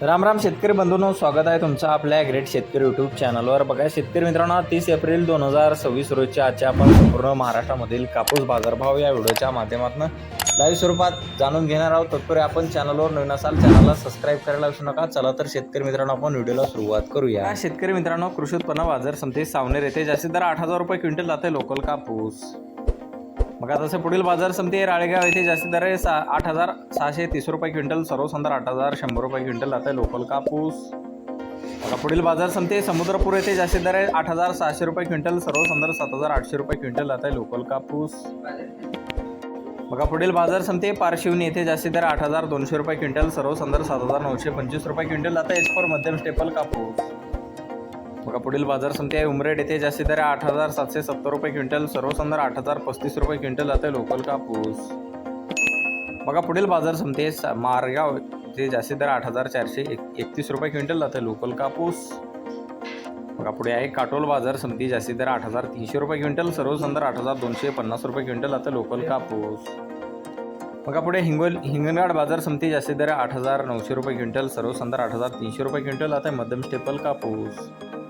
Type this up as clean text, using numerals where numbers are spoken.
राम राम शेतकरी बंधूंनो, स्वागत आहे तुमचं आपल्या ग्रेट शेतकरी यूट्यूब चॅनलवर। बघा शेतकरी मित्रांनो, 30 एप्रिल 2026 रोजच्या आजच्या आपण संपूर्ण महाराष्ट्रामधील कापूस बाजारभाव या व्हिडिओच्या माध्यमातून लाईव्ह स्वरूपात जाणून घेणार आहोत। तत्पूर्वी आपण चॅनलवर नवीन असाल चॅनलला सबस्क्राईब करायला विसरू नका। चला तर शेतकरी मित्रांनो, आपण व्हिडिओला सुरुवात करूया। शेतकरी मित्रांनो, कृषी उत्पन्न बाजार समिती सावनेर येथे जास्तीत दर 8,000 रुपये क्विंटल जाते लोकल कापूस। मग आता तसं पुढील बाजार समिती राळेगाव येथे जास्तीत दर 8,630 रुपये क्विंटल, सर्वसाधारण 8,100 रुपये क्विंटल जाते लोकल कापूस। मग पुढील बाजार समिती समुद्रपूर येथे जास्तीत दर 8,600 रुपये क्विंटल, सर्वसाधारण 7,800 रुपये क्विंटल जाते लोकल कापूस। मग पुढील बाजार समिती पारशिवनी येथे जास्तीत दर 8,200 रुपये क्विंटल, सर्वसाधारण 7,925 रुपये क्विंटल जाते एच4 मध्यम स्टेपल कापूस। बघा पुढील बाजार समिती आहे उमरेड येथे जास्तीत दर 8,770 रुपये क्विंटल, सर्वसाधारण 8,035 रुपये क्विंटल जाते लोकल कापूस। बघा पुढील बाजार समिती आहे मारगाव येथे जास्तीत दर 8,431 रुपये क्विंटल जाते लोकल कापूस। बघा पुढे आहे काटोल बाजार समिती जास्तीत दर 8,300 रुपये क्विंटल, सर्वसाधारण 8,250 रुपये क्विंटल जाते लोकल कापूस। बघा पुढे हिंगणघाट बाजार समिती जास्तीत दर 8,900 रुपये क्विंटल, सर्वसाधारण 8,300 रुपये क्विंटल जाते मध्यम स्टेपल कापूस।